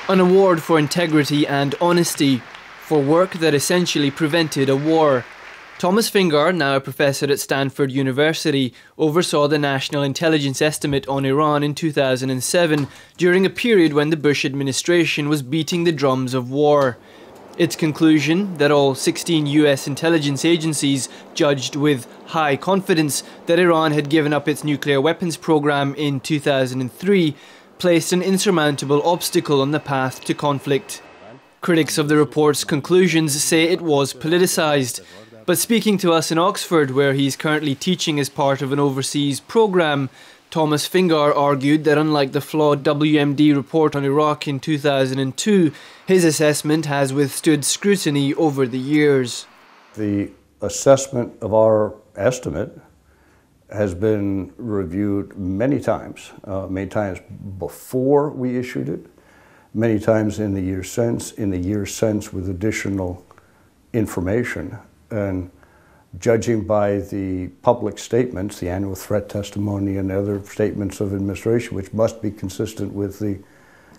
An award for integrity and honesty, for work that essentially prevented a war. Thomas Fingar, now a professor at Stanford University, oversaw the National Intelligence Estimate on Iran in 2007, during a period when the Bush administration was beating the drums of war. Its conclusion, that all 16 US intelligence agencies judged with high confidence that Iran had given up its nuclear weapons program in 2003, placed an insurmountable obstacle on the path to conflict. Critics of the report's conclusions say it was politicised. But speaking to us in Oxford, where he's currently teaching as part of an overseas programme, Thomas Fingar argued that unlike the flawed WMD report on Iraq in 2002, his assessment has withstood scrutiny over the years. The assessment of our estimate has been reviewed many times before we issued it, many times in the years since with additional information. And judging by the public statements, the annual threat testimony and other statements of administration, which must be consistent with the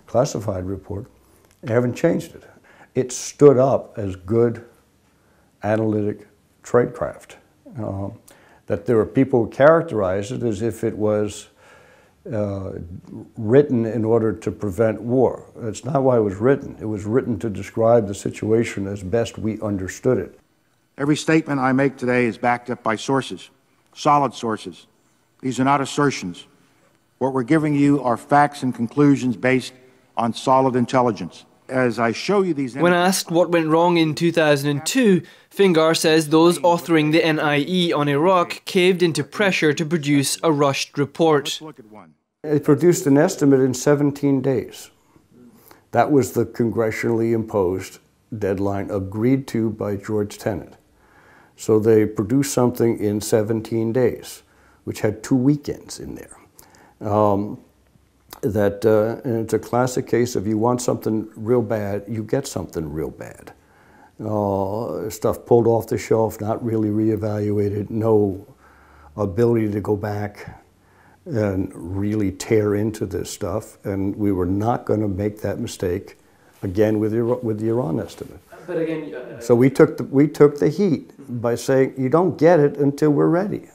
classified report, they haven't changed it. It stood up as good analytic tradecraft. That there were people who characterized it as if it was written in order to prevent war. That's not why it was written. It was written to describe the situation as best we understood it. Every statement I make today is backed up by sources, solid sources. These are not assertions. What we're giving you are facts and conclusions based on solid intelligence. As I show you these... When asked what went wrong in 2002, Fingar says those authoring the NIE on Iraq caved into pressure to produce a rushed report. It produced an estimate in 17 days. That was the congressionally imposed deadline agreed to by George Tenet. So they produced something in 17 days, which had 2 weekends in there. And it's a classic case of you want something real bad, you get something real bad. Stuff pulled off the shelf, not really reevaluated, no ability to go back and really tear into this stuff. And we were not going to make that mistake again with the Iran estimate. But again, so we took the heat by saying you don't get it until we're ready.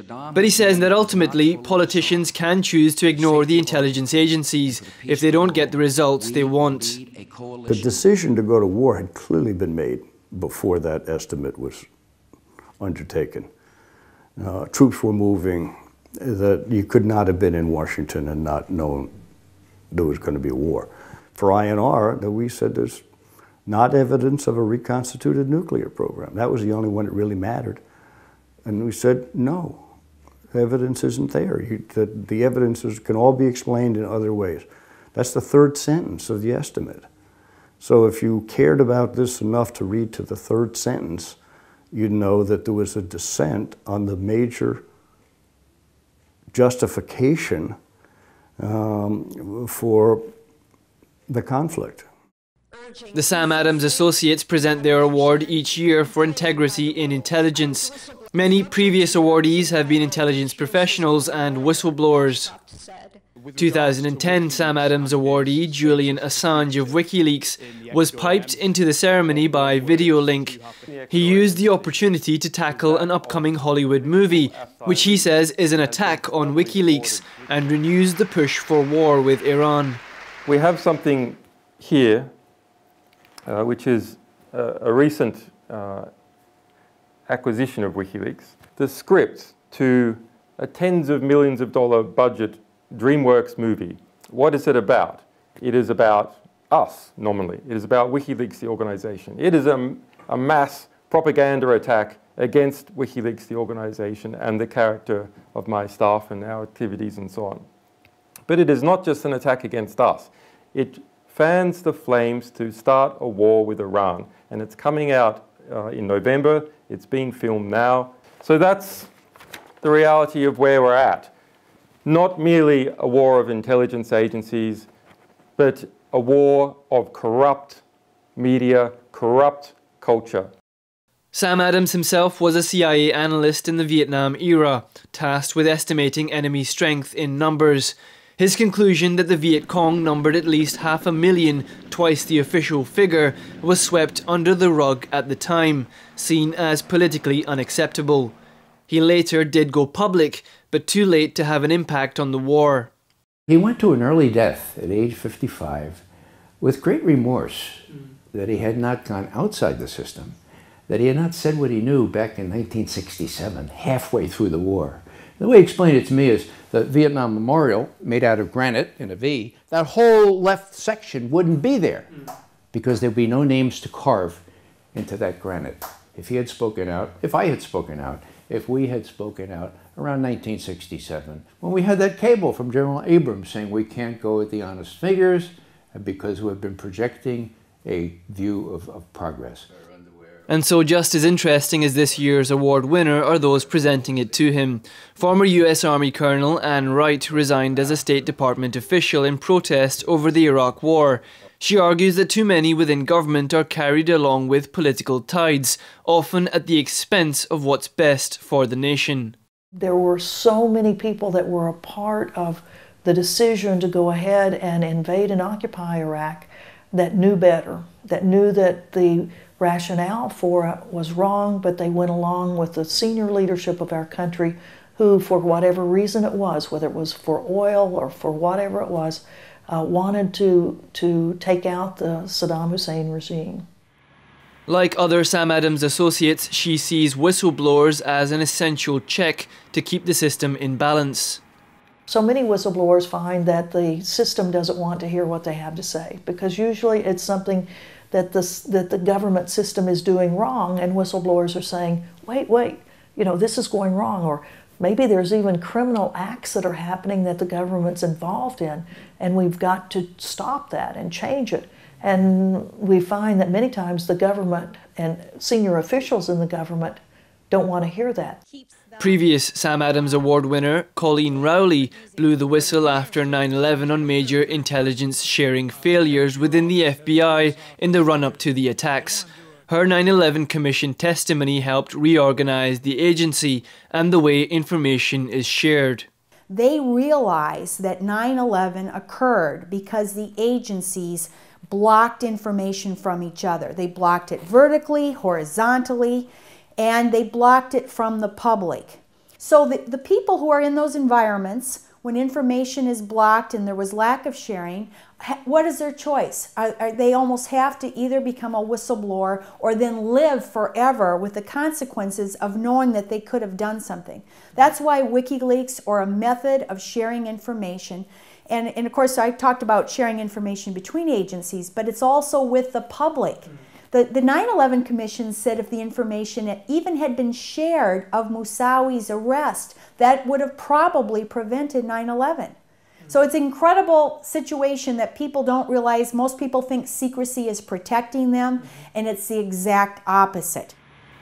But he says that ultimately politicians can choose to ignore the intelligence agencies if they don't get the results they want. The decision to go to war had clearly been made before that estimate was undertaken. Troops were moving, that you could not have been in Washington and not known there was going to be a war. For INR, that we said there's not evidence of a reconstituted nuclear program. That was the only one that really mattered. And we said, no, evidence isn't there. The evidence can all be explained in other ways. That's the third sentence of the estimate. So if you cared about this enough to read to the third sentence, you'd know that there was a dissent on the major justification for the conflict. The Sam Adams Associates present their award each year for integrity in intelligence. Many previous awardees have been intelligence professionals and whistleblowers. 2010 Sam Adams awardee Julian Assange of WikiLeaks was piped into the ceremony by video link. He used the opportunity to tackle an upcoming Hollywood movie, which he says is an attack on WikiLeaks and renews the push for war with Iran. We have something here which is a recent acquisition of WikiLeaks. The script to a tens of millions of dollar budget DreamWorks movie. What is it about? It is about us, nominally. It is about WikiLeaks, the organization. It is a mass propaganda attack against WikiLeaks, the organization, and the character of my staff and our activities and so on. But it is not just an attack against us. It fans the flames to start a war with Iran. And it's coming out in November. It's being filmed now. So that's the reality of where we're at. Not merely a war of intelligence agencies, but a war of corrupt media, corrupt culture. Sam Adams himself was a CIA analyst in the Vietnam era, tasked with estimating enemy strength in numbers. His conclusion that the Viet Cong numbered at least 500,000, twice the official figure, was swept under the rug at the time, seen as politically unacceptable. He later did go public, but too late to have an impact on the war. He went to an early death at age 55 with great remorse that he had not gone outside the system, that he had not said what he knew back in 1967, halfway through the war. The way he explained it to me is the Vietnam Memorial, made out of granite in a V, that whole left section wouldn't be there because there'd be no names to carve into that granite. If he had spoken out, if I had spoken out, if we had spoken out around 1967, when we had that cable from General Abrams saying we can't go with the honest figures because we've been projecting a view of progress. And so just as interesting as this year's award winner are those presenting it to him. Former US Army Colonel Ann Wright resigned as a State Department official in protest over the Iraq War. She argues that too many within government are carried along with political tides, often at the expense of what's best for the nation. There were so many people that were a part of the decision to go ahead and invade and occupy Iraq that knew better, that knew that the rationale for it was wrong, but they went along with the senior leadership of our country who, for whatever reason it was, whether it was for oil or for whatever it was, wanted to take out the Saddam Hussein regime. Like other Sam Adams associates, she sees whistleblowers as an essential check to keep the system in balance. So many whistleblowers find that the system doesn't want to hear what they have to say, because usually it's something that the government system is doing wrong, and whistleblowers are saying, wait, you know, this is going wrong, or maybe there's even criminal acts that are happening that the government's involved in, and we've got to stop that and change it. And we find that many times the government and senior officials in the government don't want to hear that. Previous Sam Adams Award winner Colleen Rowley blew the whistle after 9/11 on major intelligence sharing failures within the FBI in the run-up to the attacks. Her 9/11 Commission testimony helped reorganize the agency and the way information is shared. They realized that 9/11 occurred because the agencies blocked information from each other. They blocked it vertically, horizontally, and they blocked it from the public. So the people who are in those environments, when information is blocked and there was lack of sharing, what is their choice? They almost have to either become a whistleblower or then live forever with the consequences of knowing that they could have done something. That's why WikiLeaks, or a method of sharing information, and of course I talked about sharing information between agencies, but it's also with the public. The 9/11 Commission said if the information even had been shared of Moussawi's arrest, that would have probably prevented 9/11. So it's an incredible situation that people don't realize. Most people think secrecy is protecting them, and it's the exact opposite.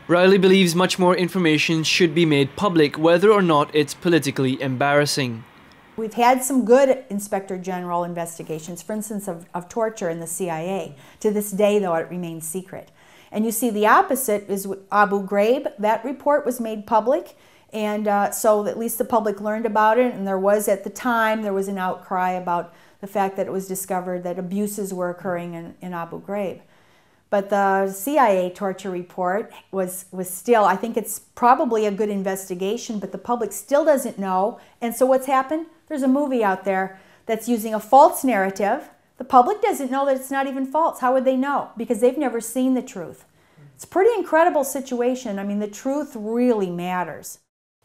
Riley believes much more information should be made public, whether or not it's politically embarrassing. We've had some good Inspector General investigations, for instance, of torture in the CIA. To this day, though, it remains secret. And you see the opposite is Abu Ghraib. That report was made public, and so at least the public learned about it, and there was, at the time, there was an outcry about the fact that it was discovered that abuses were occurring in Abu Ghraib. But the CIA torture report was still, I think it's probably a good investigation, but the public still doesn't know. And so what's happened? There's a movie out there that's using a false narrative. The public doesn't know that it's not even false. How would they know? Because they've never seen the truth. It's a pretty incredible situation. I mean, the truth really matters.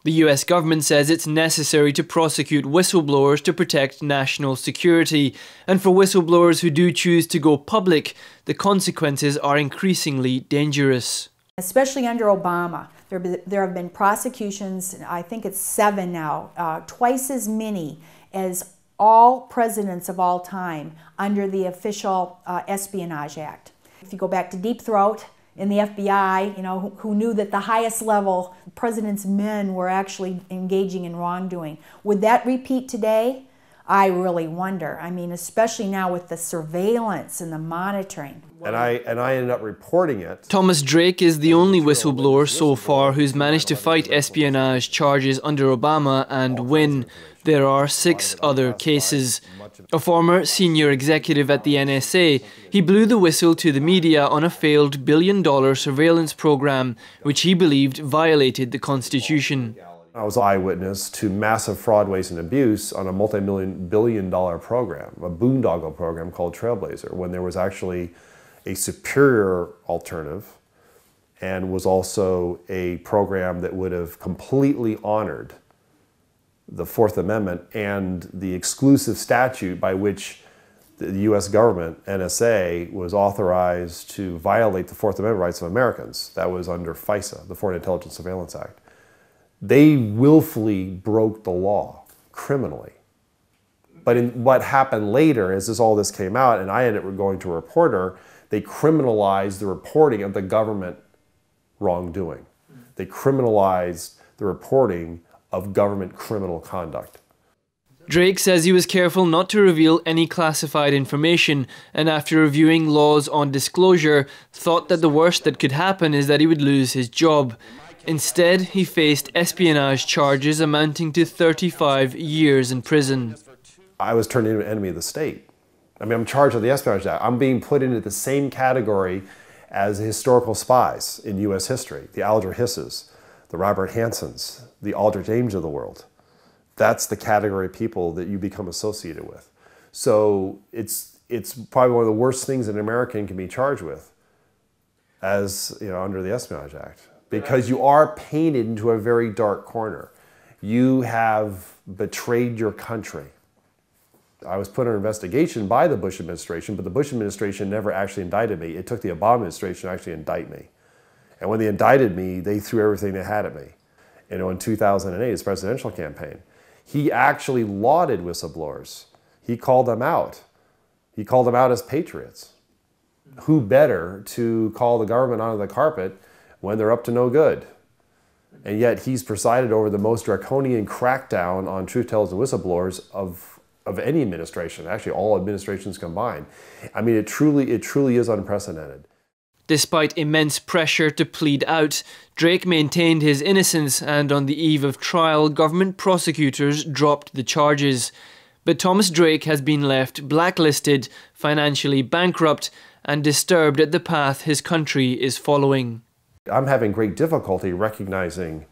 The US government says it's necessary to prosecute whistleblowers to protect national security. And for whistleblowers who do choose to go public, the consequences are increasingly dangerous. Especially under Obama. There have been prosecutions, I think it's 7 now, twice as many as all presidents of all time under the official Espionage Act. If you go back to Deep Throat in the FBI, you know, who knew that the highest level president's men were actually engaging in wrongdoing. Would that repeat today? I really wonder. I mean, especially now with the surveillance and the monitoring. And I ended up reporting it. Thomas Drake is the only whistleblower so far who's managed to fight espionage charges under Obama and win. There are 6 other cases. A former senior executive at the NSA, he blew the whistle to the media on a failed billion-dollar surveillance program, which he believed violated the Constitution. I was an eyewitness to massive fraud, waste, and abuse on a multi-billion-dollar program, a boondoggle program called Trailblazer, when there was actually a superior alternative and was also a program that would have completely honored the Fourth Amendment and the exclusive statute by which the U.S. government, NSA, was authorized to violate the Fourth Amendment rights of Americans. That was under FISA, the Foreign Intelligence Surveillance Act. They willfully broke the law criminally. But in what happened later, as all this came out, and I ended up going to a reporter, they criminalized the reporting of the government wrongdoing. They criminalized the reporting of government criminal conduct. Drake says he was careful not to reveal any classified information, and after reviewing laws on disclosure, thought that the worst that could happen is that he would lose his job. Instead, he faced espionage charges amounting to 35 years in prison. I was turned into an enemy of the state. I mean, I'm charged with the Espionage Act. I'm being put into the same category as historical spies in U.S. history, the Alger Hisses, the Robert Hansons, the Aldrich Ames of the world. That's the category of people that you become associated with. So it's probably one of the worst things an American can be charged with, as you know, under the Espionage Act, because you are painted into a very dark corner. You have betrayed your country. I was put under investigation by the Bush administration, but the Bush administration never actually indicted me. It took the Obama administration to actually indict me. And when they indicted me, they threw everything they had at me. You know, in 2008, his presidential campaign, he actually lauded whistleblowers. He called them out. He called them out as patriots. Who better to call the government onto the carpet when they're up to no good? And yet he's presided over the most draconian crackdown on truth tellers and whistleblowers of any administration, actually all administrations combined. I mean, it truly is unprecedented. Despite immense pressure to plead out, Drake maintained his innocence, and on the eve of trial, government prosecutors dropped the charges. But Thomas Drake has been left blacklisted, financially bankrupt, and disturbed at the path his country is following. I'm having great difficulty recognizing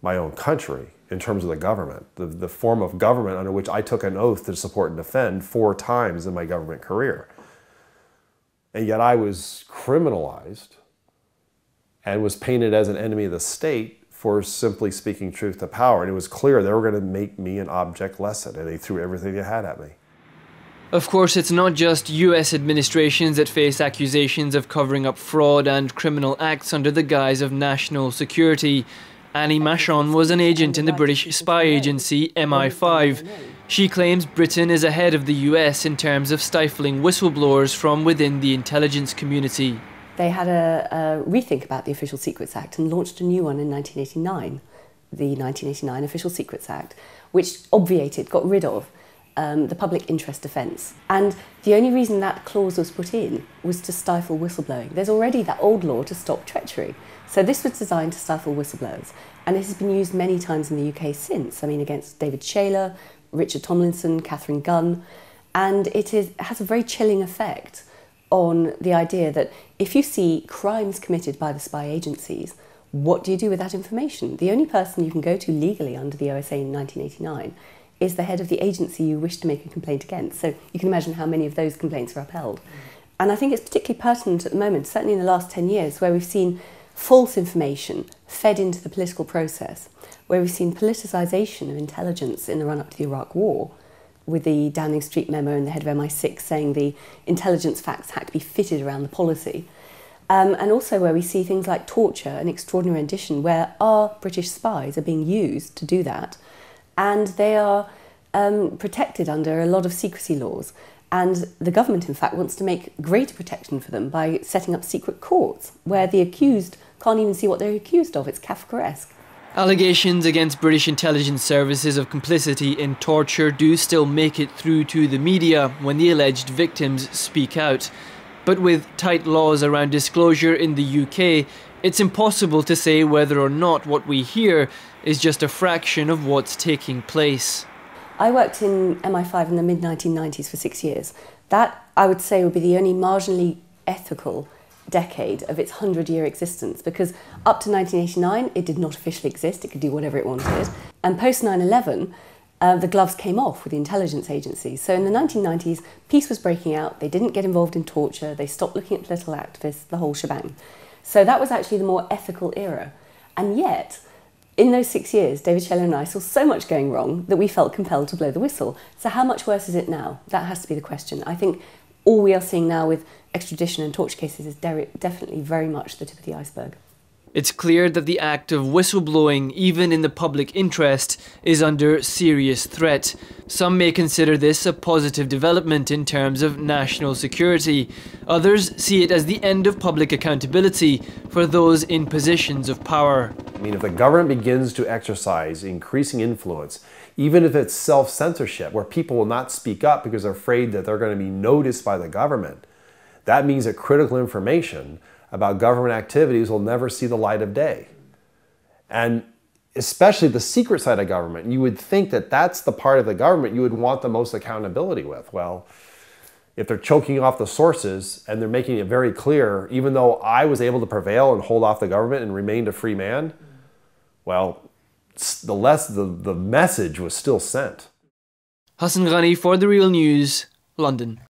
my own country in terms of the government, the form of government under which I took an oath to support and defend 4 times in my government career. And yet I was criminalized and was painted as an enemy of the state for simply speaking truth to power. And it was clear they were going to make me an object lesson, and they threw everything they had at me. Of course, it's not just US administrations that face accusations of covering up fraud and criminal acts under the guise of national security. Annie Machon was an agent in the British spy agency MI5. She claims Britain is ahead of the US in terms of stifling whistleblowers from within the intelligence community. They had a rethink about the Official Secrets Act and launched a new one in 1989, the 1989 Official Secrets Act, which obviated, got rid of the public interest defence. And the only reason that clause was put in was to stifle whistleblowing. There's already that old law to stop treachery. So this was designed to stifle whistleblowers. And it has been used many times in the UK since. I mean, against David Shayler, Richard Tomlinson, Catherine Gunn. And it has a very chilling effect on the idea that if you see crimes committed by the spy agencies, what do you do with that information? The only person you can go to legally under the OSA in 1989 is the head of the agency you wish to make a complaint against. So you can imagine how many of those complaints are upheld. And I think it's particularly pertinent at the moment, certainly in the last 10 years, where we've seen false information fed into the political process, where we've seen politicisation of intelligence in the run-up to the Iraq War, with the Downing Street memo and the head of MI6 saying the intelligence facts had to be fitted around the policy. And also where we see things like torture and extraordinary rendition, where our British spies are being used to do that, and they are protected under a lot of secrecy laws. And the government, in fact, wants to make greater protection for them by setting up secret courts, where the accused can't even see what they're accused of. It's Kafkaesque. Allegations against British intelligence services of complicity in torture do still make it through to the media when the alleged victims speak out. But with tight laws around disclosure in the UK, it's impossible to say whether or not what we hear is just a fraction of what's taking place. I worked in MI5 in the mid-1990s for 6 years. That, I would say, would be the only marginally ethical decade of its 100-year existence, because up to 1989 it did not officially exist, it could do whatever it wanted. And post 9/11, the gloves came off with the intelligence agencies. So in the 1990s, peace was breaking out, they didn't get involved in torture, they stopped looking at political activists, the whole shebang. So that was actually the more ethical era. And yet, in those 6 years, David Shelley and I saw so much going wrong that we felt compelled to blow the whistle. So how much worse is it now? That has to be the question. I think all we are seeing now with extradition and torture cases is definitely very much the tip of the iceberg. It's clear that the act of whistleblowing, even in the public interest, is under serious threat. Some may consider this a positive development in terms of national security. Others see it as the end of public accountability for those in positions of power. I mean, if the government begins to exercise increasing influence, even if it's self-censorship, where people will not speak up because they're afraid that they're going to be noticed by the government, that means that critical information about government activities will never see the light of day. And especially the secret side of government, you would think that that's the part of the government you would want the most accountability with. Well, if they're choking off the sources and they're making it very clear, even though I was able to prevail and hold off the government and remained a free man, well, the message was still sent. Hassan Ghani for The Real News, London.